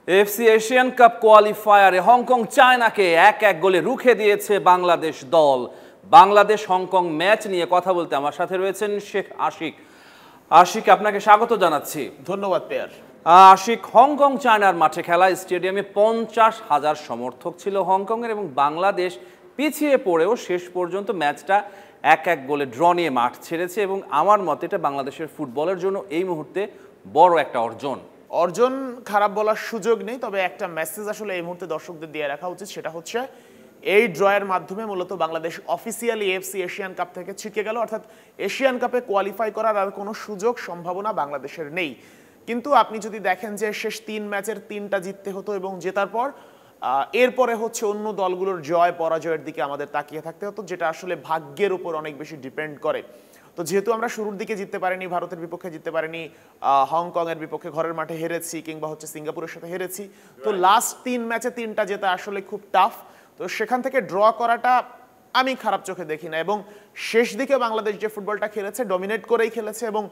FC Asian cup কোয়ালিফায়ারে Hong Kong চায়নাকে 1-1 গোলে রুখে দিয়েছে বাংলাদেশ দল। বাংলাদেশ হংকং ম্যাচ নিয়ে কথা বলতে আমার সাথে রয়েছেন শেখ আশিক। আশিক, আপনাকে স্বাগত জানাচ্ছি। ধন্যবাদ পেয়ার। আশিক, হংকং চায়নার মাঠে খেলা, স্টেডিয়ামে 50,000 সমর্থক ছিল হংকংয়ের এবং বাংলাদেশ পিছিয়ে পড়েও শেষ পর্যন্ত ম্যাচটা 1-1 গোলে ড্র নিয়ে মাঠ ছেড়েছে এবং আমার মতে এটা বাংলাদেশের ফুটবলের জন্য এই মুহূর্তে বড় একটা অর্জন খারাপ বলার সুযোগ নেই, তবে একটা মেসেজ আসলে এই মুহূর্তে দর্শকদের দিয়ে রাখা উচিত। সেটা হচ্ছে এই ড্রয়ের মাধ্যমে মূলত Bangladesh officially FC Asian cup থেকে ছিটকে গেল, অর্থাৎ এশিয়ান কাপে কোয়ালিফাই করার আর কোনো সুযোগ সম্ভাবনা বাংলাদেশের নেই। কিন্তু আপনি যদি দেখেন যে শেষ 3 ম্যাচের 3টা জিততে হতো এবং জেতার পর এরপরে হচ্ছে অন্য দলগুলোর জয় পরাজয়ের দিকে আমাদের তাকিয়ে থাকতে হতো, যেটা আসলে ভাগ্যের উপর অনেক বেশি ডিপেন্ড করে। তো যেহেতু আমরা শুরুর দিকে জিততে পারিনি, ভারতের বিপক্ষে জিততে পারিনি, হংকং এর বিপক্ষে ঘরের মাঠে হেরেছি, কিংবা হচ্ছে সিঙ্গাপুরের সাথে হেরেছি, তো লাস্ট 3 ম্যাচে 3টা জেতা আসলে খুব টাফ। তো সেখান থেকে ড্র করাটা আমি খারাপ চোখে দেখি না, এবং শেষ দিকে বাংলাদেশ যে ফুটবলটা খেলেছে ডমিনেট করেই খেলেছে, এবং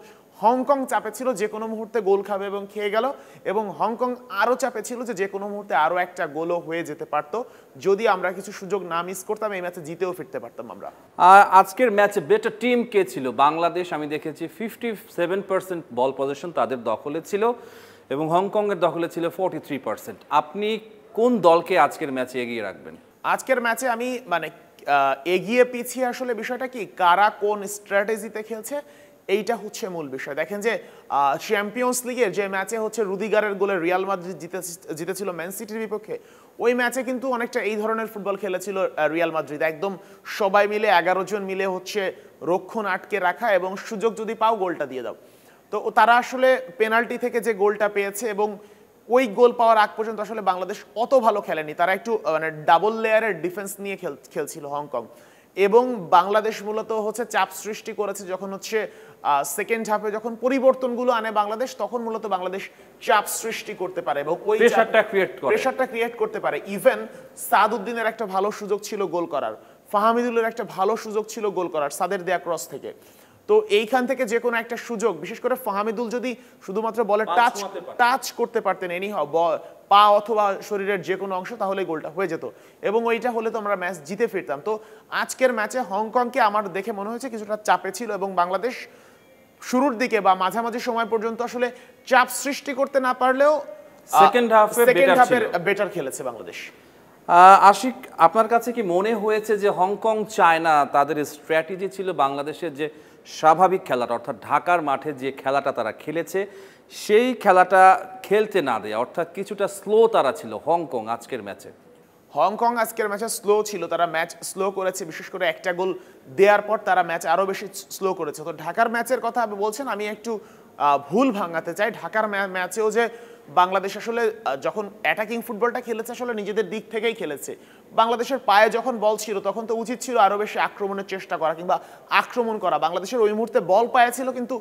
হংকং চাপে ছিল যে কোনো মুহূর্তে গোল খাবে এবং খেয়ে গেল, এবং হংকং আরও চাপে ছিল যে কোনো মুহূর্তে আরও একটা গোলও হয়ে যেতে পারতো যদি আমরা কিছু সুযোগ না মিস করতাম, এই ম্যাচে জিতেও ফিরতে পারতাম আমরা। আজকের ম্যাচে বেটার টিম কে ছিল? বাংলাদেশ আমি দেখেছি 57% বল পজিশন তাদের দখলে ছিল এবং হংকংয়ের দখলে ছিল 43%। আপনি কোন দলকে আজকের ম্যাচে এগিয়ে রাখবেন? আজকের ম্যাচে আমি এগিয়ে পিছিয়ে আসলে বিষয়টা কি, কারা কোন স্ট্র্যাটেজিতে খেলছে এইটা হচ্ছে মূল বিষয়। দেখেন যে চ্যাম্পিয়ন্স লিগের যে ম্যাচে হচ্ছে রুদিগারের গোলে রিয়াল মাদ্রিদ জিতেছিল ম্যান সিটির বিপক্ষে, ওই ম্যাচে কিন্তু অনেকটা এই ধরনের ফুটবল খেলেছিল রিয়াল মাদ্রিদ। একদম সবাই মিলে 11 জন মিলে হচ্ছে রক্ষণ আটকে রাখা এবং সুযোগ যদি পাও গোলটা দিয়ে দাও। তো তারা আসলে পেনাল্টি থেকে যে গোলটা পেয়েছে এবং ওই গোল পাওয়ার আগ পর্যন্ত আসলে বাংলাদেশ অত ভালো খেলেনি, তারা একটু ডাবল লেয়ারের ডিফেন্স নিয়ে খেলছিল হংকং, এবং বাংলাদেশ মূলত হচ্ছে চাপ সৃষ্টি করেছে যখন হচ্ছে সেকেন্ড হাফে যখন পরিবর্তনগুলো আনে বাংলাদেশ, তখন মূলত বাংলাদেশ চাপ সৃষ্টি করতে পারে এবং ওই প্রেসারটা ক্রিয়েট করতে পারে। ইভেন সাদউদ্দিনের একটা ভালো সুযোগ ছিল গোল করার, ফাহামিদুলের একটা ভালো সুযোগ ছিল গোল করার সাদের দেয়া ক্রস থেকে। তো এইখান থেকে যে কোনো একটা সুযোগ, বিশেষ করে ফাহামিদুল যদি শুধুমাত্র বলে টাচ করতে পারতেন এনি পা অথবা শরীরের যে কোনো অংশ, তাহলে গোলটা হয়ে যেত এবং ওইটা হলে তো আমরা ম্যাচ জিতে ফিরতাম। তো আজকের ম্যাচে হংকংকে আমার দেখে মনে হয়েছে কিছুটা চাপে ছিল এবং বাংলাদেশ শুরুর দিকে বা মাঝামাঝি সময় পর্যন্ত আসলে চাপ সৃষ্টি করতে না পারলেও সেকেন্ড হাফের বেটার খেলেছে বাংলাদেশ। আশিক, আপনার কাছে কি মনে হয়েছে যে হংকং চায়না তাদের স্ট্র্যাটেজি ছিল বাংলাদেশের যে স্বাভাবিক খেলাটা, অর্থাৎ ঢাকার মাঠে যে খেলাটা তারা খেলেছে সেই খেলাটা খেলতে না দেয়, অর্থাৎ কিছুটা স্লো তারা ছিল হংকং আজকের ম্যাচে? হংকং আজকের ম্যাচে স্লো ছিল, তারা ম্যাচ স্লো করেছে, বিশেষ করে একটা গোল দেওয়ার পর তারা ম্যাচ আরও বেশি স্লো করেছে। তো ঢাকার ম্যাচের কথা বলছেন, আমি একটু ভুল ভাঙাতে চাই। ঢাকার ম্যাচেও যে বাংলাদেশ আসলে যখন অ্যাটাকিং ফুটবলটা খেলেছে আসলে নিজেদের দিক থেকেই খেলেছে। বাংলাদেশের পায়ে যখন বল ছিল তখন তো উচিত ছিল আরও বেশি আক্রমণের চেষ্টা করা কিংবা আক্রমণ করা। বাংলাদেশের ওই মুহূর্তে বল পায়ে ছিল কিন্তু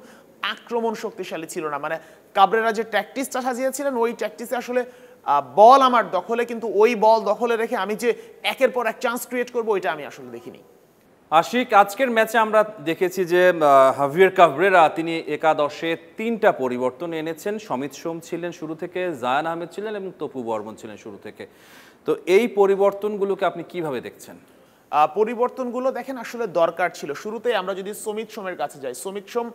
আক্রমণ শক্তিশালী ছিল না। কাবরেরা যে ট্যাকটিসটা সাজিয়েছিলেন ওই ট্যাকটিসে আসলে বল আমার দখলে, কিন্তু ওই বল দখলে রেখে আমি যে একের পর এক চান্স ক্রিয়েট করবো ওইটা আমি আসলে দেখিনি। আশিক, আজকের ম্যাচে আমরা দেখেছি যে হাভিয়ের কাবরেরা তিনি একাদশে 3টা পরিবর্তন এনেছেন। সমিত সোম ছিলেন শুরু থেকে, জায়ান আহমেদ ছিলেন এবং তপু বর্মন ছিলেন শুরু থেকে। তো এই পরিবর্তনগুলোকে আপনি কিভাবে দেখছেন? পরিবর্তনগুলো দেখেন আসলে দরকার ছিল। শুরুতেই আমরা যদি সমিত সোমের কাছে যাই, সমিত সোম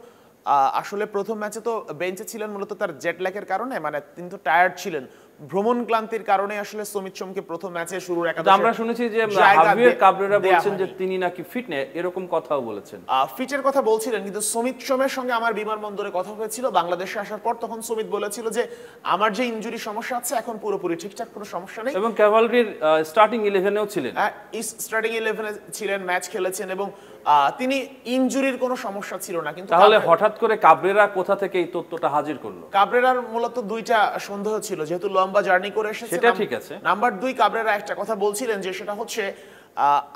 আসলে প্রথম ম্যাচে তো বেঞ্চে ছিলেন মূলত তার জেট ল্যাগের কারণে, তিনি তো টায়ার্ড ছিলেন, ভ্রমণ ক্লান্তির কারণে আসলে সমিত সোমকে প্রথম ম্যাচে শুরুর একাদশে আমরা শুনেছি যে হাভিয়ের কাবরেরা বলছেন যে তিনি নাকি ফিট নেই, এরকম কথাও বলেছেন। ফিটের কথা বলছিলেন, কিন্তু সমিত সোমের সঙ্গে আমার বিমানবন্দরে কথা হয়েছিল বাংলাদেশে আসার পর, তখন সমিত বলেছিল যে আমার যে ইনজুরি সমস্যা আছে এখন পুরোপুরি ঠিকঠাক, কোনো সমস্যা নেই। এবং ক্যাভালরির স্টার্টিং 11-এও ছিলেন, স্টার্টিং 11-এ ছিলেন, ম্যাচ খেলেছেন এবং তিনি ইনজুরির কোনো সমস্যা ছিল না। কিন্তু তাহলে হঠাৎ করে কাবরেরা কোথা থেকে এই তথ্যটা হাজির করলো? কাবরেরার মূলত দুইটা সন্দেহ ছিল, যেহেতু লম্বা জার্নি করে এসেছে। সেটা ঠিক আছে। নাম্বার 2, কাবরেরা একটা কথা বলছিলেন যে সেটা হচ্ছে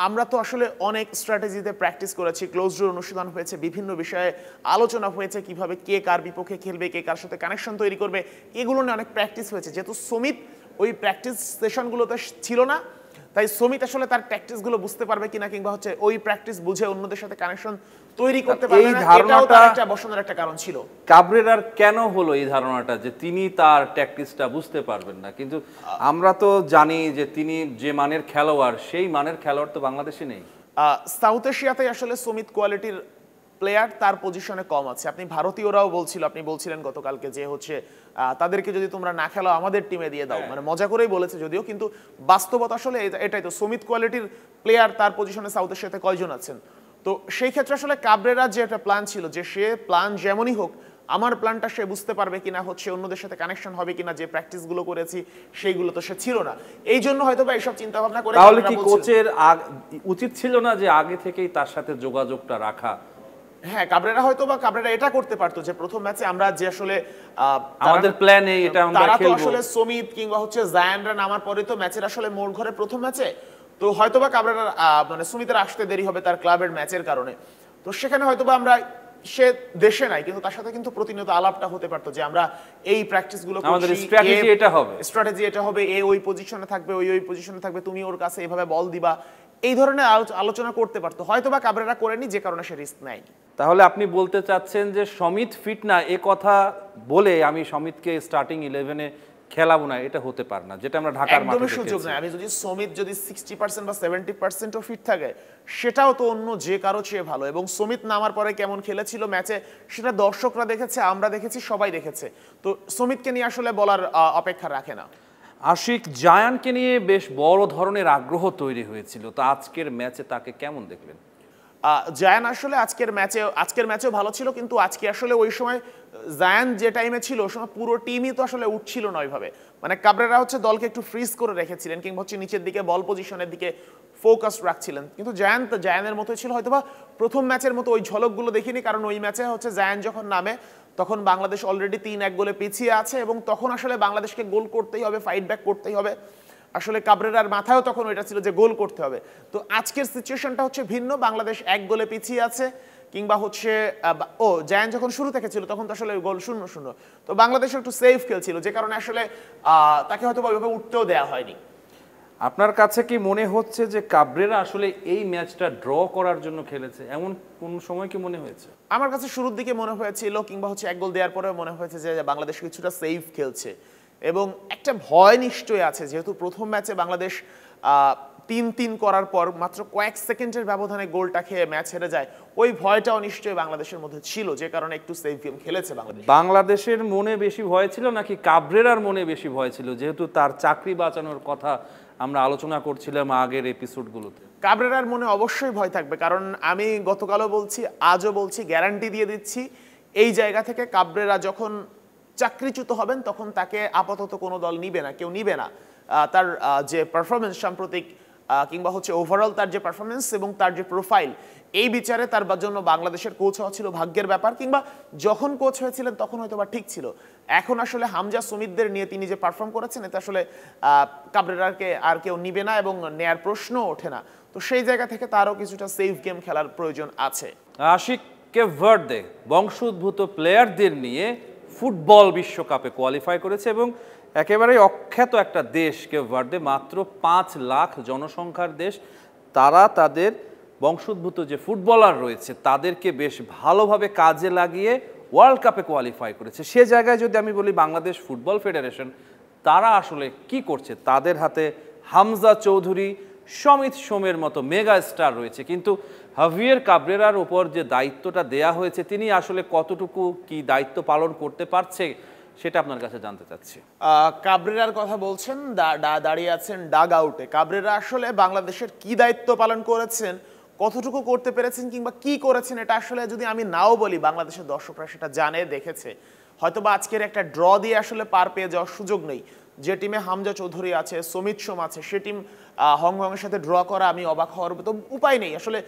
আমরা তো আসলে অনেক স্ট্র্যাটেজিতে প্র্যাকটিস করেছি, ক্লোজ ডোর অনুশীলন হয়েছে, বিভিন্ন বিষয়ে আলোচনা হয়েছে, কিভাবে কে কার বিপক্ষে খেলবে, কে কার সাথে কানেকশন তৈরি করবে, এগুলো নিয়ে অনেক প্র্যাকটিস হয়েছে। যেহেতু সমিত ওই প্র্যাকটিস সেশনগুলোতে ছিল না, তাই সুমিত আসলে তার প্র্যাকটিস গুলো বুঝতে পারবে কিনা কিংবা হচ্ছে ওই প্র্যাকটিস বুঝে অন্যদের সাথে কানেকশন তৈরি করতে পারবে এই না, এটাও ধারণাটা তার একটা বসানোর একটা কারণ ছিল। কাবরেরার কেন হলো এই ধারণাটা যে তিনি তার ট্যাকটিক্সটা বুঝতে পারবেন না? কিন্তু আমরা তো জানি যে তিনি যে মানের খেলোয়াড়, সেই মানের খেলোয়াড় তো বাংলাদেশে নেই। সাউথ এশিয়াতে আসলে সুমিত কোয়ালিটির প্লেয়ার তার পজিশনে কম আছে। আপনি ভারতীয়রাও বলছিল, আপনি বলছিলেন গতকালকে যে হচ্ছে তাদেরকে যদি তোমরা না খেলো আমাদের টিমে দিয়ে দাও, মানে মজা করেই বলেছে যদিও, কিন্তু বাস্তবতা আসলে এটাই তো। সুমিত কোয়ালিটির প্লেয়ার তার পজিশনে সাউথ এশিয়াতে কয়জন আছেন? তো সেই ক্ষেত্রে আসলে কাবরেরার যে একটা প্ল্যান ছিল যে সে প্ল্যান যেমনই হোক আমার প্ল্যানটা সে বুঝতে পারবে কিনা, হচ্ছে অন্যদের সাথে কানেকশন হবে কিনা, যে প্র্যাকটিস গুলো করেছি সেইগুলো তো সে ছিল না, এই জন্য হয়তো বা এইসব চিন্তা ভাবনা করে। তাহলে কি কোচের উচিত ছিল না যে আগে থেকেই তার সাথে যোগাযোগটা রাখা? হ্যাঁ, কাবরেরা এটা করতে পারতো যে প্রথম ম্যাচে আমরা যে আসলে আমাদের প্ল্যান এই, এটা আমরা খেলবো। আসলে সুমিত কিংবা হচ্ছে জায়ানরা নামার পরে তো ম্যাচের আসলে মোড় ঘরে প্রথম ম্যাচে, তো হয়তোবা কাবরেরা মানে সুমিতের আসতে দেরি হবে তার ক্লাবের ম্যাচের কারণে, তো সেখানে হয়তোবা আমরা, সে দেশে নাই কিন্তু তার সাথে কিন্তু প্রতিনিয়ত আলাপটা হতে পারতো যে আমরা এই প্র্যাকটিস গুলো করছি, আমাদের স্ট্র্যাটেজি এটা হবে, ওই পজিশনে থাকবে, ওই পজিশনে থাকবে, তুমি ওর কাছে এইভাবে বল দিবা, এই ধরনের আলোচনা করতে পারতো। হয়তোবা কাবরেরা করেনি, যে কারণে সে রিস্ক নেয়নি। তাহলে আপনি বলতে চাচ্ছেন যে সমিত ফিট না, এ কথা বলে আমি সমিতকে স্টার্টিং 11-এ খেলাবো না, এটা হতে পারে না, যেটা আমরা ঢাকার মাঠে একদমই দেখেছি। সুযোগ নাই। আমি যদি সমিত যদি 60% বা 70% ফিট থাকে, সেটাও তো অন্য যে কারো চেয়ে ভালো। এবং সমিত নামার পরে কেমন খেলেছিল ম্যাচে, সেটা দর্শকরা দেখেছে, আমরা দেখেছি, সবাই দেখেছে। তো সমিতকে নিয়ে আসলে বলার অপেক্ষা রাখে না। আশিক জায়ানকে নিয়ে বেশ বড় ধরনের আগ্রহ তৈরি হয়েছিল, তো আজকের ম্যাচে তাকে কেমন দেখলেন? জায়ান আসলে আজকের ম্যাচেও ভালো ছিল, কিন্তু আজকে আসলে ওই সময় জায়ান যে টাইমে ছিল ওই সময় পুরো টিমই তো আসলে উঠছিল না ওইভাবে। মানে কাবরেরা হচ্ছে দলকে একটু ফ্রিজ করে রেখেছিলেন কিংবা হচ্ছে নিচের দিকে বল পজিশনের দিকে ফোকাস রাখছিলেন, কিন্তু জায়ানের মতোই ছিল। হয়তোবা প্রথম ম্যাচের মতো ওই ঝলকগুলো দেখিনি, কারণ ওই ম্যাচে হচ্ছে জায়ান যখন নামে তখন বাংলাদেশ অলরেডি 3-1 গোলে পিছিয়ে আছে এবং তখন আসলে বাংলাদেশকে গোল করতেই হবে, ফাইট ব্যাক করতেই হবে। আসলে কাবরেরার মাথায়ও তখন ওইটা ছিল যে গোল করতে হবে। তো আজকের সিচুয়েশনটা হচ্ছে ভিন্ন, বাংলাদেশ 1 গোলে পিছিয়ে আছে, কিংবা হচ্ছে জায়ান যখন শুরু থেকে ছিল তখন তো আসলে গোল 0-0, তো বাংলাদেশ একটু সেফ খেলছিল, যে কারণে আসলে তাকে হয়তো ওইভাবে উঠতেও দেওয়া হয়নি। আপনার কাছে কি মনে হচ্ছে যে কাবরেরা আসলে এই ম্যাচটা ড্র করার জন্য খেলেছে, এমন কোন সময় কি মনে হয়েছে? আমার কাছে শুরুর দিকে মনে হয়েছিল, কিংবা হচ্ছে 1 গোল দেওয়ার পরে মনে হয়েছে যে বাংলাদেশ কিছুটা সেফ খেলছে এবং একটা ভয় নিশ্চয়ই আছে, যেহেতু প্রথম ম্যাচে বাংলাদেশ 3-3 করার পর মাত্র কয়েক সেকেন্ডের ব্যবধানে গোলটা খেয়ে ম্যাচ হেরে যায়, ওই ভয়টাও নিশ্চয়ই বাংলাদেশের মধ্যে ছিল, যে কারণে একটু সেফ গেম খেলেছে বাংলাদেশ। বাংলাদেশের মনে বেশি ভয় ছিল নাকি কাবরেরার মনে বেশি ভয় ছিল, যেহেতু তার চাকরি বাঁচানোর কথা আমরা আলোচনা করছিলাম আগের এপিসোডগুলোতে? কাবরেরার মনে অবশ্যই ভয় থাকবে, কারণ আমি গতকালও বলছি, আজও বলছি, গ্যারান্টি দিয়ে দিচ্ছি, এই জায়গা থেকে কাবরেরা যখন চাকরিচ্যুত হবেন তখন তাকে আপাতত কোনো দল নিবে না, কেউ নিবে না। তার যে পারফরমেন্স সাম্প্রতিক কিংবা হচ্ছে ওভারঅল তার যে পারফরমেন্স এবং তার যে প্রোফাইল, এই বিচারে তার জন্য বাংলাদেশের কোচ হওয়া ছিল ভাগ্যের ব্যাপার, কিংবা যখন কোচ হয়েছিলেন তখন হয়তো বা ঠিক ছিল। এখন আসলে হামজা সুমিতদের নিয়ে তিনি যে পারফর্ম করেছেন, এতে আসলে কাবরেরাকে আর কেউ নিবে না এবং নেয়ার প্রশ্ন ওঠে না। তো সেই জায়গা থেকে তারও কিছুটা সেফ গেম খেলার প্রয়োজন আছে। আশিক, কেপ ভার্দে বংশোদ্ভূত প্লেয়ারদের নিয়ে ফুটবল বিশ্বকাপে কোয়ালিফাই করেছে এবং একেবারে অখ্যাত একটা দেশ কেপ ভার্দে, মাত্র 5 লাখ জনসংখ্যার দেশ। তারা তাদের বংশোদ্ভূত যে ফুটবলার রয়েছে তাদেরকে বেশ ভালোভাবে কাজে লাগিয়ে ওয়ার্ল্ড কাপে কোয়ালিফাই করেছে। সে জায়গায় যদি আমি বলি বাংলাদেশ ফুটবল ফেডারেশন, তারা আসলে কি করছে? তাদের হাতে হামজা চৌধুরী, সমিত সোমের মতো মেগা স্টার রয়েছে, কিন্তু হাভিয়ের কাবরেরার উপর যে দায়িত্বটা দেয়া হয়েছে, তিনি আসলে কতটুকু কি দায়িত্ব পালন করতে পারছে সেটা আপনার কাছে জানতে চাচ্ছি। কাবরেরার কথা বলছেন, দাঁড়িয়ে আছেন ডাগ আউটে। কাবরেরা আসলে বাংলাদেশের কি দায়িত্ব পালন করেছেন, কতটুকু করতে পেরেছেন কিংবা কি করেছেন, এটা আসলে যদি আমি নাও বলি বাংলাদেশের দর্শকরা সেটা জানে, দেখেছে। হয়তোবা আজকের একটা ড্র দিয়ে আসলে পার পেয়ে যাওয়ার সুযোগ নেই। যে টিমে হামজা চৌধুরী আছে, সমিত সোম আছে, সে টিম হংকংয়ের সাথে ড্র করা আমি অবাক হওয়ার তো উপায় নেই। আসলে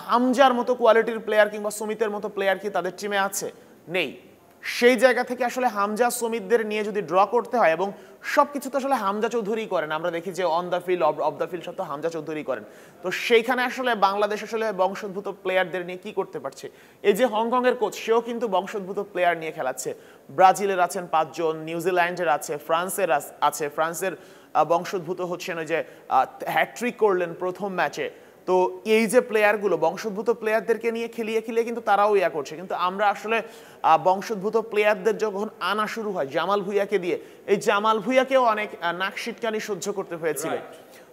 হামজার মতো কোয়ালিটির প্লেয়ার কিংবা সমিতের মতো প্লেয়ার কি তাদের টিমে আছে? নেই। সেই জায়গা থেকে আসলে হামজা সমিতদের নিয়ে যদি ড্র করতে হয়, এবং সবকিছু তো আসলে হামজা চৌধুরী করেন, আমরা দেখি যে on the field of the field সব তো হামজা চৌধুরী করেন। তো সেইখানে আসলে বাংলাদেশ আসলে বংশোদ্ভূত প্লেয়ারদের নিয়ে কি করতে পারছে? এই যে হংকংয়ের কোচ, সেও কিন্তু বংশোদ্ভূত প্লেয়ার নিয়ে খেলাচ্ছে। ব্রাজিলের আছেন 5 জন, নিউজিল্যান্ডের আছে, ফ্রান্সের আছে, ফ্রান্সের বংশোদ্ভূত হচ্ছেন, ওই যে হ্যাট্রিক করলেন প্রথম ম্যাচে। তো এই যে প্লেয়ারগুলো বংশোদ্ভূত প্লেয়ারদেরকে নিয়ে খেলিয়ে খেলিয়ে কিন্তু তারাও ইয়া করছে, কিন্তু আমরা আসলে বংশোদ্ভূত প্লেয়ারদের যখন আনা শুরু হয় জামাল ভুঁইয়াকে দিয়ে, এই জামাল ভুঁইয়াকেও অনেক নাক সিটকানি সহ্য করতে হয়েছিল।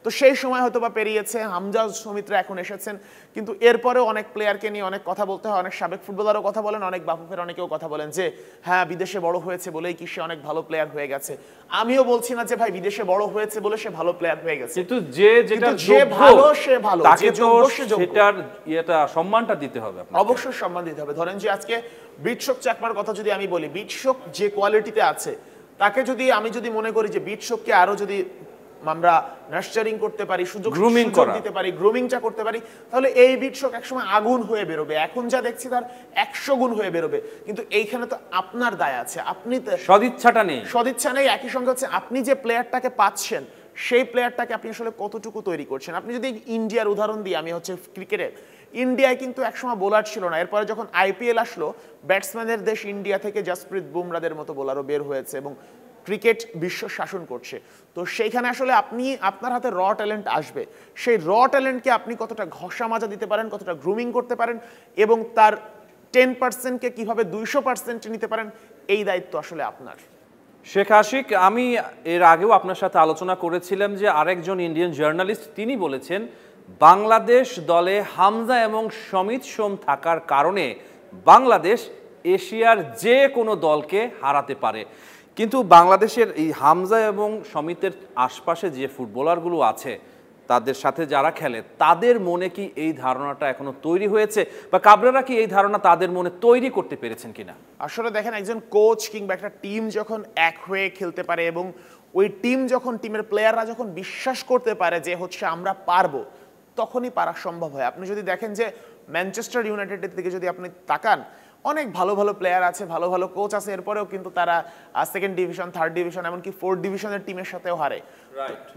তো সেই সময় হয়তো বা পেরিয়েছে, হামজা সমিত্রা এখন এসেছেন, কিন্তু এরপরেও অনেক প্লেয়ারকে নিয়ে অনেক কথা বলতে হয়। অনেক সাবেক ফুটবলারও কথা বলেন, অনেক বাফুফের অনেকেও কথা বলেন যে হ্যাঁ বিদেশে বড় হয়েছে বলেই কি সে অনেক ভালো প্লেয়ার হয়ে গেছে। আমিও বলছি না যে ভাই বিদেশে বড় হয়েছে বলে সে ভালো প্লেয়ার হয়ে গেছে, কিন্তু যে যেটা যে ভালো সে ভালো, তাকে যে তো যোগ্য সে যোগ্য, সেটার ইয়েটা সম্মানটা দিতে হবে আপনাকে। অবশ্যই সম্মান দিতে হবে। ধরেন যে আজকে বিটশোক চাকমার কথা যদি আমি বলি, বিটশোক যে কোয়ালিটিতে আছে, তাকে যদি আমি যদি মনে করি যে বিটশোককে আরো যদি আমরা নার্চারিং করতে পারি, সুযোগ দিতে পারি, গ্রুমিংটা করতে পারি, তাহলে এই বিটশোক একসময় আগুন হয়ে বেরোবে। এখন যা দেখছি তার 100 গুণ হয়ে বেরোবে। কিন্তু এইখানে তো আপনার দায় আছে, আপনি সদিচ্ছাটা নেই, সদিচ্ছা নেই। একই সঙ্গে হচ্ছে আপনি যে প্লেয়ারটাকে পাচ্ছেন সেই প্লেয়ারটাকে আপনি আসলে কতটুকু তৈরি করছেন। আপনি যদি ইন্ডিয়ার উদাহরণ দিই, আমি হচ্ছে ক্রিকেটে, ইন্ডিয়ায় কিন্তু একসময় বোলার ছিল না, এরপরে যখন আইপিএল আসলো ব্যাটসম্যানের দেশ ইন্ডিয়া থেকে জাসপ্রীত বুমরাদের মতো বোলারও বের হয়েছে এবং ক্রিকেট বিশ্ব শাসন করছে। তো সেইখানে আসলে আপনি আপনার হাতে র ট্যালেন্ট আসবে, সেই র ট্যালেন্টকে আপনি কতটা ঘষা মাজা দিতে পারেন, কতটা গ্রুমিং করতে পারেন এবং তার 10%কে কিভাবে 200% নিতে পারেন, এই দায়িত্ব আসলে আপনার। শেখ আশিক, আমি এর আগেও আপনার সাথে আলোচনা করেছিলাম যে আরেকজন ইন্ডিয়ান জার্নালিস্ট তিনি বলেছেন বাংলাদেশ দলে হামজা এবং সমিত সোম থাকার কারণে বাংলাদেশ এশিয়ার যে কোনো দলকে হারাতে পারে। কিন্তু বাংলাদেশের এই হামজা এবং সমিতের আশপাশে যে ফুটবলারগুলো আছে তাদের সাথে যারা খেলে তাদের মনে কি এই ধারণাটা এখনো তৈরি হয়েছে, বা কাবরেরা কি এই ধারণা তাদের মনে তৈরি করতে পেরেছেন কিনা? আসলে দেখেন, একজন কোচ কিংবা একটা টিম যখন এক হয়ে খেলতে পারে এবং ওই টিম যখন টিমের প্লেয়াররা যখন বিশ্বাস করতে পারে যে হচ্ছে আমরা পারবো, তখনই পারা সম্ভব হয়। আপনি যদি দেখেন যে ম্যানচেস্টার ইউনাইটেডের দিকে যদি আপনি তাকান, অনেক ভালো ভালো প্লেয়ার আছে, ভালো ভালো কোচ আছে, এরপরেও কিন্তু তারা সেকেন্ড ডিভিশন, থার্ড ডিভিশন, এমনকি ফোর্থ ডিভিশনের টিমের সাথেও হারে।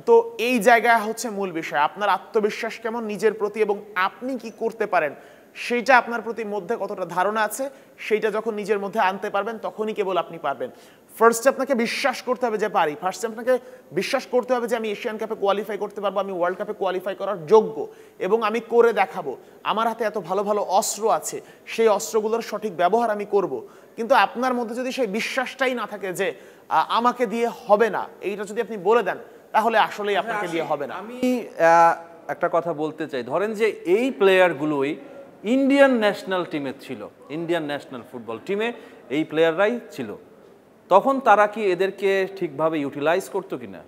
তো এই জায়গায় হচ্ছে মূল বিষয়, আপনার আত্মবিশ্বাস কেমন নিজের প্রতি এবং আপনি কি করতে পারেন সেইটা আপনার প্রতি মধ্যে কতটা ধারণা আছে, সেইটা যখন নিজের মধ্যে আনতে পারবেন তখনই কেবল আপনি পারবেন। ফার্স্টে আপনাকে বিশ্বাস করতে হবে যে পারি, ফার্স্টে আপনাকে বিশ্বাস করতে হবে যে আমি এশিয়ান কাপে কোয়ালিফাই করতে পারবো, আমি ওয়ার্ল্ড কাপে কোয়ালিফাই করার যোগ্য এবং আমি করে দেখাবো। আমার হাতে এত ভালো ভালো অস্ত্র আছে, সেই অস্ত্রগুলোর সঠিক ব্যবহার আমি করব। কিন্তু আপনার মধ্যে যদি সেই বিশ্বাসটাই না থাকে যে আমাকে দিয়ে হবে না, এইটা যদি আপনি বলে দেন তাহলে আসলেই আপনাকে দিয়ে হবে না। আমি একটা কথা বলতে চাই, ধরেন যে এই প্লেয়ারগুলোই ইন্ডিয়ান ন্যাশনাল টিমে ছিল, ইন্ডিয়ান ন্যাশনাল ফুটবল টিমে এই প্লেয়াররাই ছিল, তখন তারা কি এদেরকে ঠিকভাবে ইউটিলাইজ করতো কিনা?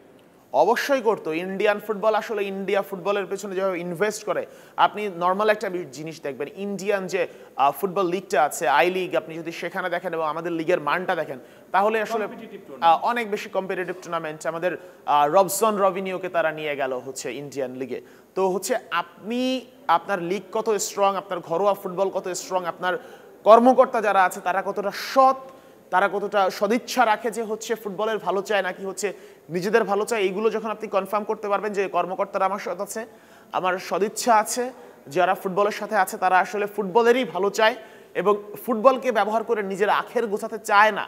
অবশ্যই করতো। ইন্ডিয়ান ফুটবল আসলে ইন্ডিয়া ফুটবলের পেছনে যেভাবে ইনভেস্ট করে, আপনি নর্মাল একটা জিনিস দেখবেন, ইন্ডিয়ান যে ফুটবল লিগটা আছে আই লিগ, আপনি যদি সেখানে দেখেন এবং আমাদের লিগের মানটা দেখেন তাহলে আসলে অনেক বেশি কম্পিটিটিভ টুর্নামেন্ট। আমাদের রবসন রবিনিওকে তারা নিয়ে গেল হচ্ছে ইন্ডিয়ান লিগে। তো হচ্ছে আপনি আপনার লিগ কত স্ট্রং, আপনার ঘরোয়া ফুটবল কত স্ট্রং, আপনার কর্মকর্তা যারা আছে তারা কতটা সৎ, তারা কতটা সদিচ্ছা রাখে যে হচ্ছে ফুটবলের ভালো চায় নাকি হচ্ছে নিজেদের ভালো চায়, এইগুলো যখন আপনি কনফার্ম করতে পারবেন যে কর্মকর্তারা আমার সৎ আছে, আমার সদিচ্ছা আছে, যারা ফুটবলের সাথে আছে তারা আসলে ফুটবলেরই ভালো চায় এবং ফুটবলকে ব্যবহার করে নিজের আখের গোছাতে চায় না,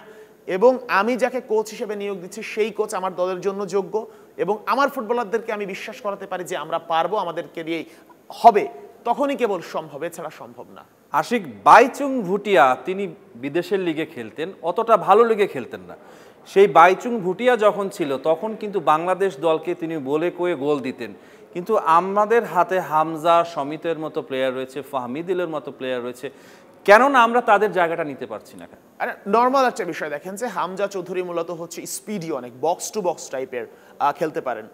এবং আমি যাকে কোচ হিসেবে নিয়োগ দিচ্ছি সেই কোচ আমার দলের জন্য যোগ্য এবং আমার ফুটবলারদেরকে আমি বিশ্বাস করাতে পারি যে আমরা পারবো, আমাদেরকে দিয়ে হবে, তখনই কেবল সম্ভব, এছাড়া সম্ভব না। আশিক বাইচুং ভুটিয়া তিনি বিদেশের লিগে খেলতেন, অতটা ভালো লিগে খেলতেন না। সেই বাইচুং ভুটিয়া যখন ছিল তখন কিন্তু বাংলাদেশ দলকে তিনি বলে কয়ে গোল দিতেন, কিন্তু আমাদের হাতে হামজা সমিতের মতো প্লেয়ার রয়েছে, ফাহমিদুলের মতো প্লেয়ার রয়েছে, কেননা আমরা তাদের জায়গাটা নিতে পারছি না। আরে নর্মাল একটা বিষয় দেখেন যে হামজা চৌধুরী মূলত হচ্ছে স্পিডি, অনেক বক্স টু বক্স টাইপের খেলতে পারেন,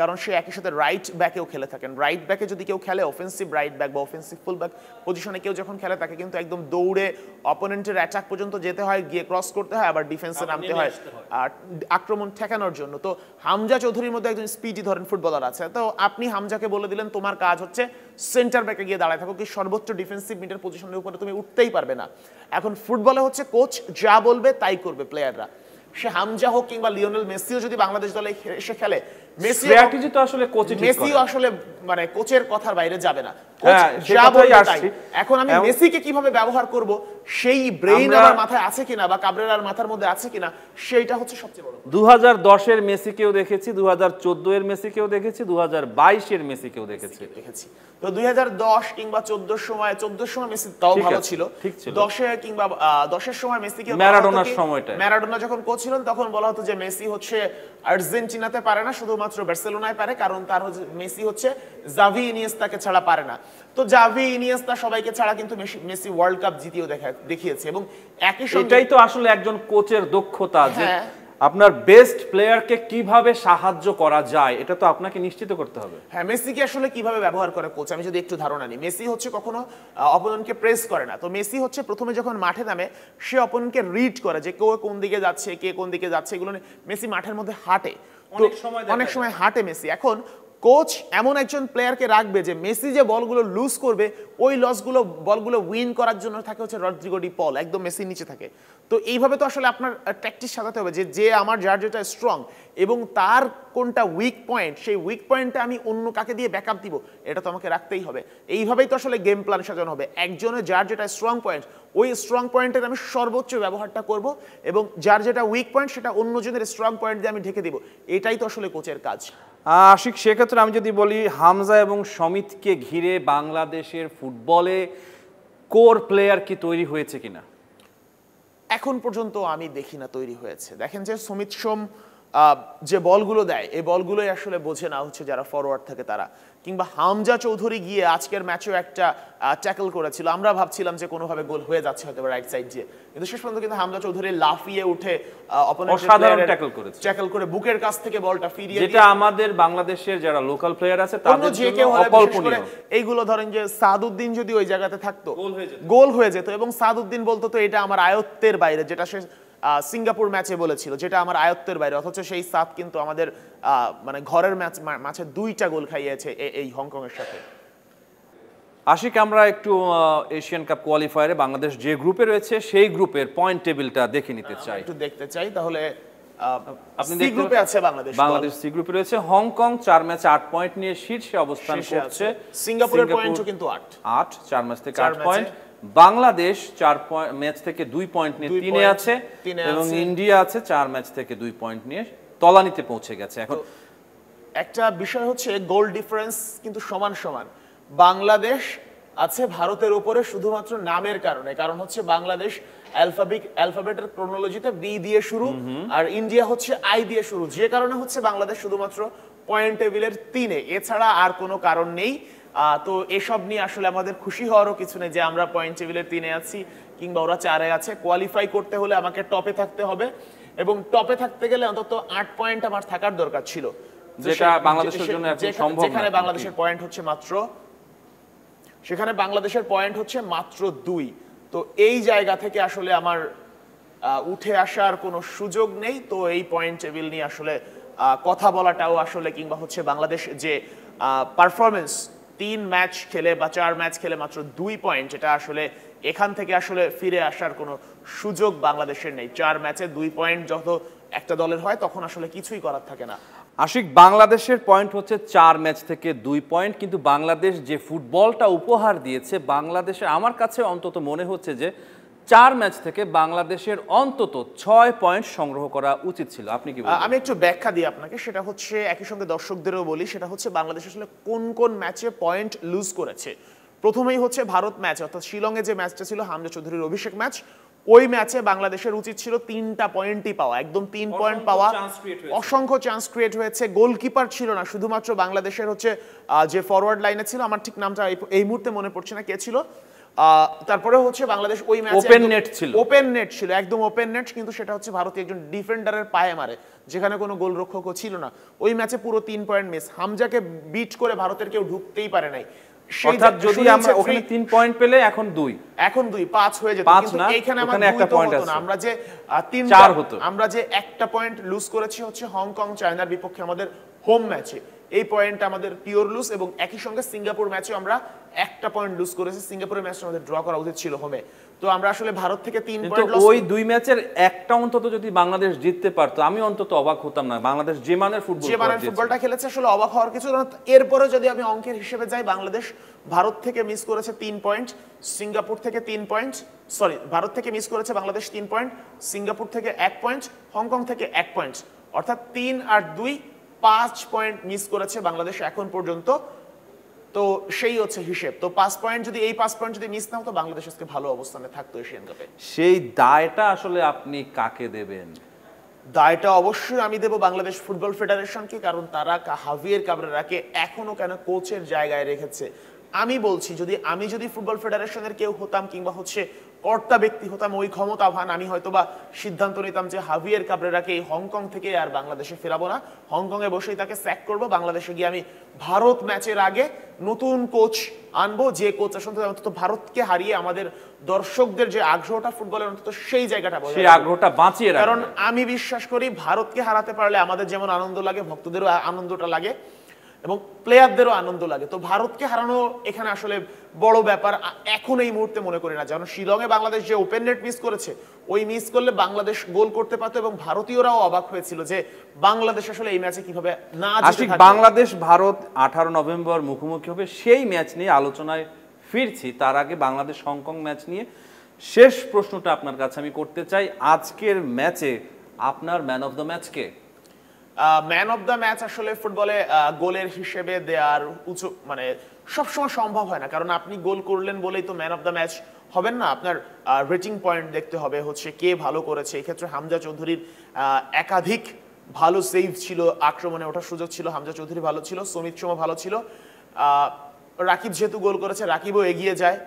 কারণ সে একই সাথে রাইট ব্যাকেও খেলে থাকেন। রাইট ব্যাকে যদি কেউ খেলে, অফেন্সিভ রাইট ব্যাক বা অফেন্সিভ ফুল ব্যাক পজিশনে কেউ যখন খেলে তাকে কিন্তু একদম দৌড়ে অপোনেন্টের অ্যাটাক পর্যন্ত যেতে হয়, গিয়ে ক্রস করতে হয়, আবার ডিফেন্সে নামতে হয় আর আক্রমণ ঠেকানোর জন্য। তো হামজা চৌধুরীর মধ্যে একজন স্পিডি ধরেন ফুটবলার আছে, তো আপনি হামজাকে বলে দিলেন তোমার কাজ হচ্ছে সেন্টার ব্যাকে গিয়ে দাঁড়ায় থাকো, কি সর্বোচ্চ ডিফেন্সিভ মিডের পজিশনের উপরে তুমি উঠতেই পারবে না। এখন ফুটবলে হচ্ছে কোচ যা বলবে তাই করবে প্লেয়াররা, সে হামজা হোক কিংবা লিওনেল মেসিও যদি বাংলাদেশ দলে এসে খেলে, স্ট্র্যাটেজি তো আসলে কোচ ঠিক করে। মেসিও আসলে মানে কোচের কথার বাইরে যাবে না। হ্যাঁ, যা বলবে তাই। এখন আমি মেসিকে কিভাবে ব্যবহার করব সেই ব্রেইন আমার মাথায় আছে কিনা বা কাবরেরার মাথার মধ্যে আছে কিনা, সেইটা হচ্ছে সবচেয়ে বড়। 2010 এর মেসিকেও দেখেছি, 2014 এর মেসিকেও দেখেছি, 2022 এর মেসিকেও দেখেছি। তো 2010 কিংবা 14 সময় মেসি তাও ভালো ছিল। 10 কিংবা 10 এর সময় মেসিকে ম্যারাডোনার সময়টা, ম্যারাডোনা যখন কোচ ছিলেন তখন বলা হতো যে মেসি হচ্ছে আর্জেন্টিনাতে পারে না, শুধুমাত্র বার্সেলোনায় পারে, কারণ তার মেসি হচ্ছে জাভি ইনিয়েস্তাকে ছাড়া পারে না। তো জাভি ইনিয়েস্তা সবাইকে ছাড়া কিন্তু মেসি ওয়ার্ল্ড কাপ জিতিয়েও দেখিয়েছে। এবং একই সঙ্গে এটাই তো আসলে একজন কোচের দক্ষতা, যে আপনার বেস্ট প্লেয়ারকে কিভাবে সাহায্য করা যায়, এটা তো আপনাকে নিশ্চিত করতে হবে। হ্যাঁ, মেসিকে আসলে কিভাবে ব্যবহার করে কোচ, আমি যদি একটু ধারণা নিই। মেসি হচ্ছে কখনো অপোনেন্টকে প্রেস করে না। তো মেসি হচ্ছে প্রথমে যখন মাঠে নামে সে অপোনেন্টকে রিড করে যে কেউ কোন দিকে যাচ্ছে, কে কোন দিকে যাচ্ছে, এগুলো মেসি মাঠের মধ্যে হাঁটে, অনেক সময় হাঁটে মেসি। এখন কোচ এমন একজন প্লেয়ারকে রাখবে যে মেসি যে বলগুলো লুজ করবে ওই বলগুলো উইন করার জন্য থাকে হচ্ছে রদ্রিগো ডি পল, একদম মেসির নিচে থাকে। তো এইভাবে তো আসলে আপনার ট্যাকটিক্স সাজাতে হবে যে আমার যার যেটা স্ট্রং এবং তার কোনটা উইক পয়েন্ট, সেই উইক পয়েন্টটা আমি অন্য কাকে দিয়ে ব্যাকআপ দিব, এটা তো আমাকে রাখতেই হবে। এইভাবেই তো আসলে গেম প্ল্যান সাজানো হবে। একজনের যার যেটা স্ট্রং পয়েন্ট, ওই স্ট্রং পয়েন্টের আমি সর্বোচ্চ ব্যবহারটা করব এবং যার যেটা উইক পয়েন্ট সেটা অন্যজনের স্ট্রং পয়েন্ট দিয়ে আমি ঢেকে দিব। এটাই তো আসলে কোচের কাজ। আশিক, সেক্ষেত্রে আমি যদি বলি হামজা এবং সমিতকে ঘিরে বাংলাদেশের ফুটবলে কোর প্লেয়ার কি তৈরি হয়েছে কিনা? এখন পর্যন্ত আমি দেখি না তৈরি হয়েছে। দেখেন যে সমিত সোম যে বলগুলো দেয় এই বলগুলোই আসলে বোঝে না হচ্ছে যারা ফরওয়ার্ড থাকে তারা, কিংবা হামজা চৌধুরী গিয়ে আজকের ম্যাচেও একটা ট্যাকল করেছিল, আমরা ভাবছিলাম যে কোনোভাবে গোল হয়ে যাচ্ছে হয়তো রাইট সাইড দিয়ে, কিন্তু শেষ পর্যন্ত কিন্তু হামজা চৌধুরী লাফিয়ে উঠে অসাধারণ ট্যাকল করে বুকের কাছ থেকে বলটা ফিরিয়ে, যেটা আমাদের বাংলাদেশের যারা লোকাল প্লেয়ার আছে তাদের জন্য অকল্পনীয়। এইগুলো ধরেন যে সাদউদ্দিন যদি ওই জায়গাতে থাকতো গোল হয়ে যেত, এবং সাদউদ্দিন বলতো তো এটা আমার আয়ত্তের বাইরে, যেটা সে সিঙ্গাপুর ম্যাচে বলেছিল যেটা আমার আয়ত্তের বাইরে, অথচ সেই সাদ কিন্তু আমাদের মানে ঘরের ম্যাচে 2টা গোল খাইয়েছে এই হংকং এর সাথে। আশিক, আমরা একটু এশিয়ান কাপ কোয়ালিফায়ারে বাংলাদেশ যে গ্রুপে রয়েছে সেই গ্রুপের পয়েন্ট টেবিলটা দেখে নিতে চাই, একটু দেখতে চাই। তাহলে আপনি সি গ্রুপে আছে বাংলাদেশ সি গ্রুপে রয়েছে। হংকং 4 ম্যাচে 8 পয়েন্ট নিয়ে শীর্ষে অবস্থান করছে। সিঙ্গাপুরের পয়েন্টও কিন্তু 8, 4 ম্যাচ থেকে 8 পয়েন্ট। বাংলাদেশ 4 ম্যাচ থেকে 2 পয়েন্ট নিয়ে 3-এ আছে, এবং ইন্ডিয়া আছে 4 ম্যাচ থেকে 2 পয়েন্ট নিয়ে তলানিতে পৌঁছে গেছে। এখন একটা বিষয় হচ্ছে গোল ডিফারেন্স কিন্তু সমান সমান। বাংলাদেশ আছে ভারতের উপরে শুধুমাত্র নামের কারণে, কারণ হচ্ছে বাংলাদেশ অ্যালফাবেটের ক্রোনোলজিতে বি দিয়ে শুরু আর ইন্ডিয়া হচ্ছে আই দিয়ে শুরু, যে কারণে হচ্ছে বাংলাদেশ শুধুমাত্র পয়েন্ট টেবিলের 3-এ, এছাড়া আর কোনো কারণ নেই। তো এসব নিয়ে আসলে আমাদের খুশি হওয়ারও কিছু নেই যে আমরা পয়েন্ট টেবিলের 3-এ আছি কিংবা ওরা 4-এ আছে। কোয়ালিফাই করতে হলে আমাকে টপে থাকতে হবে, এবং টপে থাকতে গেলে অন্তত 8 পয়েন্ট আমার থাকার দরকার ছিল, যেটা বাংলাদেশের জন্য এখন সম্ভব না। যেখানে বাংলাদেশের পয়েন্ট হচ্ছে মাত্র 2। তো এই জায়গা থেকে আসলে আমার উঠে আসার কোনো সুযোগ নেই। তো এই পয়েন্ট টেবিল নিয়ে আসলে কথা বলাটাও আসলে, কিংবা হচ্ছে বাংলাদেশ যে পারফরমেন্স 3 ম্যাচ খেলে বা 4 ম্যাচ খেলে মাত্র 2 পয়েন্ট, এটা আসলে এখান থেকে আসলে ফিরে আসার কোনো সুযোগ বাংলাদেশের নেই। 4 ম্যাচে 2 পয়েন্ট যত একটা দলের হয় তখন আসলে কিছুই করার থাকে না। আশিক, বাংলাদেশের পয়েন্ট হচ্ছে 4 ম্যাচ থেকে 2 পয়েন্ট, কিন্তু বাংলাদেশ যে ফুটবলটা উপহার দিয়েছে, বাংলাদেশের আমার কাছে অন্তত মনে হচ্ছে যে 4 ম্যাচ থেকে বাংলাদেশের অন্তত 6 পয়েন্ট সংগ্রহ করা উচিত ছিল। আপনি কি বলেন? আমি একটু ব্যাখ্যা দিই আপনাকে, সেটা হচ্ছে একই সঙ্গে দর্শকদেরও বলি, সেটা হচ্ছে বাংলাদেশ আসলে কোন কোন ম্যাচে পয়েন্ট লুজ করেছে। প্রথমেই হচ্ছে ভারত ম্যাচ, অর্থাৎ শিলংয়ে যে ম্যাচটা ছিল হামজা চৌধুরীর অভিষেক ম্যাচ, ওই ম্যাচে বাংলাদেশের উচিত ছিল 3টা পয়েন্টই পাওয়া, একদম 3 পয়েন্ট পাওয়া। অসংখ্য চান্স ক্রিয়েট হয়েছে, গোলকিপার ছিল না, শুধুমাত্র বাংলাদেশের হচ্ছে যে ফরওয়ার্ড লাইনে ছিল, আমার ঠিক নামটা এই মুহূর্তে মনে পড়ছে না কে ছিল। তারপরে হচ্ছে বাংলাদেশ ওই ম্যাচে ওপেন নেট ছিল, একদম ওপেন নেট, কিন্তু সেটা হচ্ছে ভারতীয় একজন ডিফেন্ডারের পায়ে মারে, যেখানে কোনো গোলরক্ষকও ছিল না। ওই ম্যাচে পুরো 3 পয়েন্ট মিস। হামজাকে বিট করে ভারতের কেউ ঢুকতেই পারে নাই। অর্থাৎ যদি আমরা ওখানে 3 পয়েন্ট পেলে এখন 2 5 হয়ে যেত, কিন্তু এইখানে আমাদের একটা পয়েন্ট আছে। আমরা যে 4 হতো, আমরা যে একটা পয়েন্ট লুজ করেছি হচ্ছে হংকং চায়নার বিপক্ষে আমাদের হোম ম্যাচে, এই পয়েন্ট আমাদের পিওর লুজ, এবং একই সঙ্গে সিঙ্গাপুর ম্যাচে আমরা একটা পয়েন্ট লুজ করেছি। সিঙ্গাপুরের ম্যাচটা আমাদের ড্র করা উচিত ছিল হোমে। তো আমরা আসলে ভারত থেকে 3 পয়েন্ট লস। ওই দুই ম্যাচের একটা অন্তত যদি বাংলাদেশ জিততে পারতো আমি অন্তত অবাক হতাম না। বাংলাদেশ যে মানের ফুটবলটা খেলেছে আসলে অবাক হওয়ার কিছু না। এরপরে যদি আমি অঙ্কের হিসেবে যাই, বাংলাদেশ ভারত থেকে মিস করেছে 3 পয়েন্ট, সিঙ্গাপুর থেকে 3 পয়েন্ট, ভারত থেকে মিস করেছে বাংলাদেশ 3 পয়েন্ট, সিঙ্গাপুর থেকে 1 পয়েন্ট, হংকং থেকে 1 পয়েন্ট, অর্থাৎ 3 আর 2 5 পয়েন্ট মিস করেছে বাংলাদেশ এখন পর্যন্ত। তো সেই হচ্ছে হিসেব। তো 5 পয়েন্ট যদি এই 5 পয়েন্ট যদি মিস না হতো, বাংলাদেশ আজকে ভালো অবস্থানে থাকতো এশিয়ান কাপে। সেই দায়টা আসলে আপনি কাকে দেবেন? দায়টা অবশ্যই আমি দেব বাংলাদেশ ফুটবল ফেডারেশনকে, কারণ তারা হাভিয়ের কাবরেরাকে এখনো কেন কোচের জায়গায় রেখেছে। আমি বলছি আমি যদি ফুটবল ফেডারেশনের কেউ হতাম কিংবা হচ্ছে কর্তা ব্যক্তি হতাম, ওই ক্ষমতাবান, আমি হয়তোবা সিদ্ধান্ত নিতাম যে হাভিয়ের কাবরেরাকে এই হংকং থেকে আর বাংলাদেশে ফেরাবো না, হংকংয়ে বসেই তাকে স্যাক করব। বাংলাদেশে গিয়ে আমি ভারত ম্যাচের আগে নতুন কোচ আনবো, যে কোচ আসলে অন্তত ভারতকে হারিয়ে আমাদের দর্শকদের যে আগ্রহটা ফুটবলের, অন্তত সেই জায়গাটা সেই আগ্রহটা বাঁচিয়ে রাখবে। কারণ আমি বিশ্বাস করি ভারতকে হারাতে পারলে আমাদের যেমন আনন্দ লাগে, ভক্তদেরও আনন্দটা লাগে এবং প্লেয়ারদেরও আনন্দ লাগে। তো ভারতকে হারানো এখানে আসলে বড় ব্যাপার এখন এই মুহূর্তে মনে করি না। যেমন শিলংয়ে বাংলাদেশ যে ওপেন নেট মিস করেছে, ওই মিস করলে বাংলাদেশ গোল করতে পারতো এবং ভারতীয়রাও অবাক হয়েছিল যে বাংলাদেশ আসলে এই ম্যাচে কিভাবে না জিতে থাকবে। বাংলাদেশ ভারত 18 নভেম্বর মুখোমুখি হবে, সেই ম্যাচ নিয়ে আলোচনায় ফিরছি। তার আগে বাংলাদেশ হংকং ম্যাচ নিয়ে শেষ প্রশ্নটা আপনার কাছে আমি করতে চাই। আজকের ম্যাচে আপনার man of the match K? Man of the match আসলে ফুটবলে গোলের হিসেবে দেওয়ার মানে সবসময় সম্ভব হয় না, কারণ আপনি গোল করলেন বলেই তো ম্যান অফ দ্য ম্যাচ হবেন না। আপনার রেটিং পয়েন্ট দেখতে হবে, হচ্ছে কে ভালো করেছে। এই ক্ষেত্রে হামজা চৌধুরীর একাধিক ভালো সেভ ছিল, আক্রমণে ওঠার সুযোগ ছিল, হামজা চৌধুরী ভালো ছিল, সমিত সোমা ভালো ছিল, রাকিব যেহেতু গোল করেছে রাকিবও এগিয়ে যায়।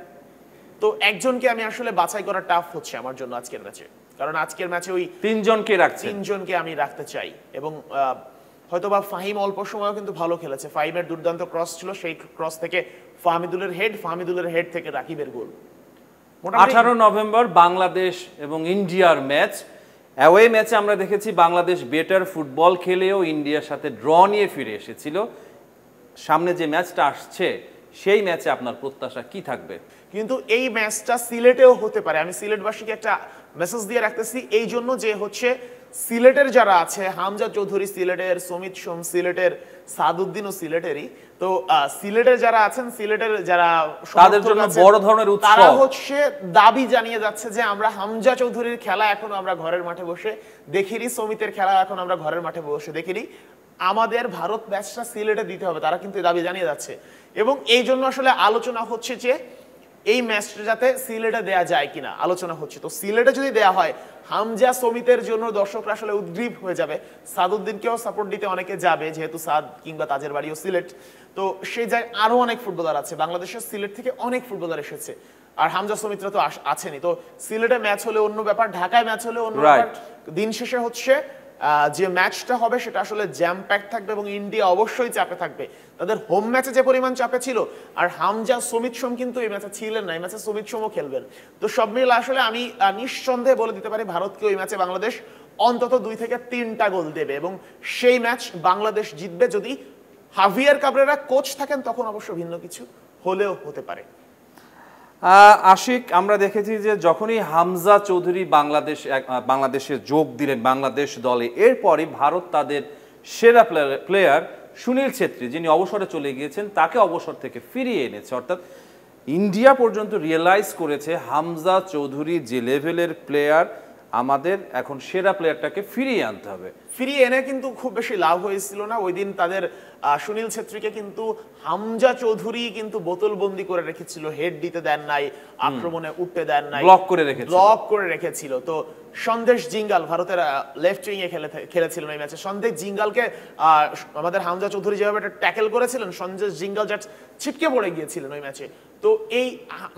তো একজনকে আমি আসলে বাছাই করা টাফ হচ্ছে আমার জন্য আজকের ম্যাচে, কারণ আজকের ম্যাচে ওই তিনজনকে আমি রাখতে চাই। এবং হয়তোবা ফাহিম অল্প সময়ও কিন্তু ভালো খেলেছে, ফাহিমের দুর্দান্ত ক্রস ছিল, সেই ক্রস থেকে ফাহমিদুলের হেড থেকে রাকিবের গোল। 18 নভেম্বর বাংলাদেশ এবং ইন্ডিয়ার ম্যাচ। অ্যাওয়ে ম্যাচে আমরা দেখেছি বাংলাদেশ বেটার ফুটবল খেলেও ইন্ডিয়ার সাথে ড্র নিয়ে ফিরে এসেছিল। সামনে যে ম্যাচটা আসছে সেই ম্যাচে আপনার প্রত্যাশা কি থাকবে? কিন্তু এই ম্যাচটা সিলেটেও হতে পারে। আমি সিলেটবাসীকে একটা মেসেজ দিয়ে রাখতেছি, এই জন্য যে হচ্ছে সিলেটের যারা আছে, হামজা চৌধুরী সিলেটের, সমিত সোম সিলেটের, সাদউদ্দিনও সিলেটেরই। তো সিলেটের যারা আছেন, সিলেটের যারা তাদের জন্য বড় ধরনের উৎসব, তারা হচ্ছে দাবি জানিয়ে যাচ্ছে যে আমরা হামজা চৌধুরীর খেলা এখন আমরা ঘরের মাঠে বসে দেখিনি, সমিতের খেলা এখন আমরা ঘরের মাঠে বসে দেখিনি, আমাদের ভারত ম্যাচটা সিলেটে দিতে হবে, তারা কিন্তু দাবি জানিয়ে যাচ্ছে। এবং এই জন্য আসলে আলোচনা হচ্ছে যে এই ম্যাচটা যাতে সিলেটে দেয়া যায় কিনা আলোচনা হচ্ছে। তো সিলেটে যদি দেয়া হয়, হামজা সমিতের জন্য দর্শকরা আসলে উদ্গ্রীব হয়ে যাবে, সাদউদ্দিনকেও সাপোর্ট দিতে অনেকে যাবে, যেহেতু সাদ কিংবা তাজের বাড়িও সিলেট। তো সেই জায়গায় আরো অনেক ফুটবলার আছে, বাংলাদেশের সিলেট থেকে অনেক ফুটবলার এসেছে, আর হামজা সমিতরা তো আছেনই। তো সিলেটে ম্যাচ হলে অন্য ব্যাপার, ঢাকায় ম্যাচ হলে অন্য ব্যাপার। দিন শেষে হচ্ছে যে ম্যাচটা হবে সেটা আসলে জ্যাম প্যাক থাকবে এবং ইন্ডিয়া অবশ্যই চাপে থাকবে। তাদের হোম ম্যাচে যে পরিমাণ চাপে ছিল, আর হামজা সমিত সোম কিন্তু এই ম্যাচে ছিলেন না, এই ম্যাচে সমিত সোমও খেলবেন। তো সব মিলে আসলে আমি নিঃসন্দেহে বলে দিতে পারি ভারতকে ওই ম্যাচে বাংলাদেশ অন্তত 2 থেকে 3টা গোল দেবে এবং সেই ম্যাচ বাংলাদেশ জিতবে। যদি হাভিয়ার কাবরেরা কোচ থাকেন তখন অবশ্য ভিন্ন কিছু হলেও হতে পারে। আশিক, আমরা দেখেছি যে যখনই হামজা চৌধুরী বাংলাদেশে যোগ দিলেন বাংলাদেশ দলে, এরপরই ভারত তাদের সেরা প্লেয়ার সুনীল ছেত্রী, যিনি অবসরে চলে গিয়েছেন, তাকে অবসর থেকে ফিরিয়ে এনেছে। অর্থাৎ ইন্ডিয়া পর্যন্ত রিয়েলাইজ করেছে হামজা চৌধুরী যে লেভেলের প্লেয়ার, আমাদের এখন সেরা প্লেয়ারটাকে ফিরিয়ে আনতে হবে। ফিরিয়ে এনে কিন্তু খুব বেশি লাভ হয়েছিল না। ওই দিন তাদের সুনীল ছেত্রীকে কিন্তু হামজা চৌধুরী কিন্তু বোতলবন্দি করে রেখেছিল, হেড দিতে দেন নাই, আক্রমণে উঠতে দেন নাই, ব্লক করে রেখেছিল। তো সন্দেশ জিঙ্গাল ভারতের লেফট উইং এ খেলেছিলেন এই ম্যাচে। সন্দেশ জিঙ্গালকে আমাদের হামজা চৌধুরী যেভাবে ট্যাকেল করেছিলেন, সন্দেশ জিঙ্গাল জাস্ট ছিটকে পড়ে গিয়েছিলেন ওই ম্যাচে। তো এই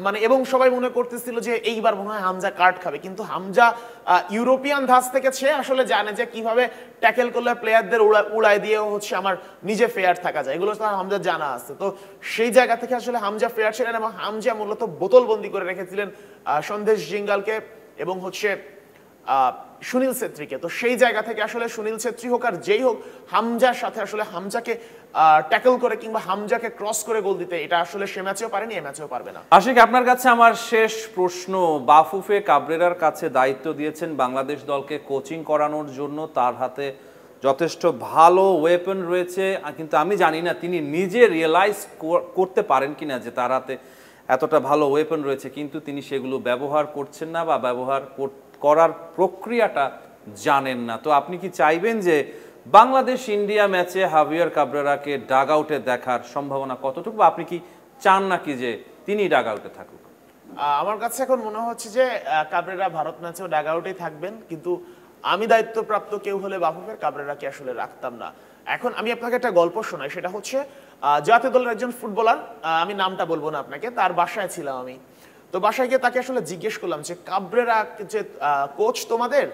মানে এবং সবাই মনে করতেছিল যে এইবার মনে হয় হামজা কার্ড খাবে, কিন্তু হামজা ইউরোপিয়ান ধাঁচ থেকে সে আসলে জানে যে কিভাবে ট্যাকেল করলে প্লেয়ারদের উড়ায় দিয়ে হচ্ছে আমার নিজে ফেয়ার থাকা যায়, এগুলো তো হামজা জানা আছে। তো সেই জায়গা থেকে আসলে হামজা ফেয়ার ছিলেন এবং হামজা মূলত বোতলবন্দি করে রেখেছিলেন সন্দেশ জিঙ্গালকে এবং হচ্ছে সুনীল ছেত্রীকে। তো সেই জায়গা থেকে আসলে সুনীল ছেত্রী হোক আর যেই হোক, হামজার সাথে আসলে হামজাকে ট্যাকল করে কিংবা হামজাকে ক্রস করে গোল দিতে, এটা আসলে সে ম্যাচেও পারেনি, এ ম্যাচেও পারবে না। আশিক, আপনার কাছে আমার শেষ প্রশ্ন, বাফুফে কাবরেরার কাছে দায়িত্ব দিয়েছেন বাংলাদেশ দলকে কোচিং করানোর জন্য, তার হাতে যথেষ্ট ভালো ওয়েপন রয়েছে, কিন্তু আমি জানি না তিনি নিজে রিয়েলাইজ করতে পারেন কিনা যে তার হাতে এতটা ভালো ওয়েপন রয়েছে, কিন্তু তিনি সেগুলো ব্যবহার করছেন না বা ব্যবহার করার প্রক্রিয়াটা জানেন না। তো আপনি কি চাইবেন যে বাংলাদেশ ইন্ডিয়া ম্যাচে হাভিয়ার কাবরেরাকে ডাগ আউটে দেখার সম্ভাবনা কতটুকু, বা আপনি কি চান নাকি যে তিনি ডাগ আউটে থাকুক? আমার কাছে এখন মনে হচ্ছে যে কাবরেরা ভারত ম্যাচেও ডাগ আউটেই থাকবেন, কিন্তু আমি দায়িত্বপ্রাপ্ত কেউ হলে বাফুফের কাবরেরাকে আসলে রাখতাম না। এখন আমি আপনাকে একটা গল্প শোনাই, সেটা হচ্ছে জাতীয় দলের একজন ফুটবলার, আমি নামটা বলবো না আপনাকে, তার বাসায় ছিলাম আমি। তো বাসায় গিয়ে তাকে আসলে জিজ্ঞেস করলাম যে কাবরেরা যে কোচ তোমাদের,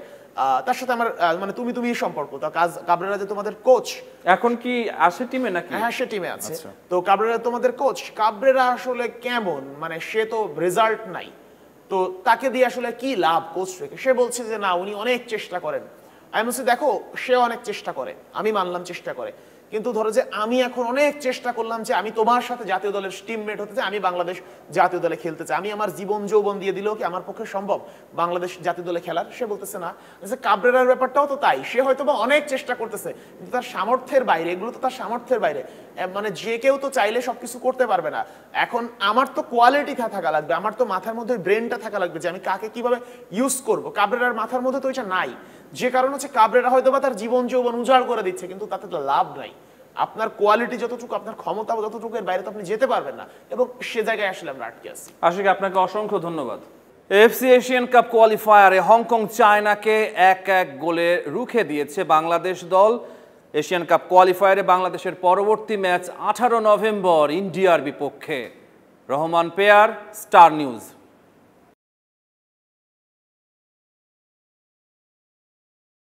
তার সাথে আমার মানে তুমি সম্পর্ক, তো কাবরেরা যে তোমাদের কোচ, এখন কি আসে টিমে নাকি? হ্যাঁ, সে টিমে আছে। তো কাবরেরা তোমাদের কোচ, কাবরেরা আসলে কেমন, মানে সে তো রেজাল্ট নাই, তো তাকে দিয়ে আসলে কি লাভ কোচ রেখে? সে বলছে যে না, উনি অনেক চেষ্টা করেন। আমি বলছি দেখো, সে অনেক চেষ্টা করে, আমি মানলাম চেষ্টা করে, কিন্তু ধরো যে আমি এখন অনেক চেষ্টা করলাম যে আমি তোমার সাথে জাতীয় দলের টিমমেট হতে চাই, আমি বাংলাদেশ জাতীয় দলে খেলতে চাই, আমি আমার জীবন যৌবন দিয়ে দিলেও কি আমার পক্ষে সম্ভব বাংলাদেশ জাতীয় দলে খেলার? সে বলতেছে না। কাবরেরার ব্যাপারটাও তো তাই, সে হয়তো বা অনেক চেষ্টা করতেছে, কিন্তু তার সামর্থ্যের বাইরে, এগুলো তো তার সামর্থ্যের বাইরে, মানে যে কেউ তো চাইলে সবকিছু করতে পারবে না। এখন আমার তো কোয়ালিটি থাকা লাগবে, আমার তো মাথার মধ্যে ব্রেনটা থাকা লাগবে যে আমি কাকে কিভাবে ইউজ করব। কাবরেরার মাথার মধ্যে তো এটা নাই, যে কারণ হচ্ছে কাবরেরা হয়তো বা তার জীবন যৌবন উজাড় করে দিচ্ছে, কিন্তু তাতে তো লাভ নাই। আপনার কোয়ালিটি যতটুকু, আপনার ক্ষমতা যতটুকু, এর বাইরে তো আপনি যেতে পারবেন না, এবং সে জায়গায় আসলে আমরা আটকে আছি। আশিক, আপনাকে অসংখ্য ধন্যবাদ। এফসি এশিয়ান কাপ কোয়ালিফায়ারে হংকং চায়নাকে 1-1 গোলে রুখে দিয়েছে বাংলাদেশ দল। এশিয়ান কাপ কোয়ালিফায়ারে বাংলাদেশের পরবর্তী ম্যাচ 18 নভেম্বর ইন্ডিয়ার বিপক্ষে। Rahman pair, star news.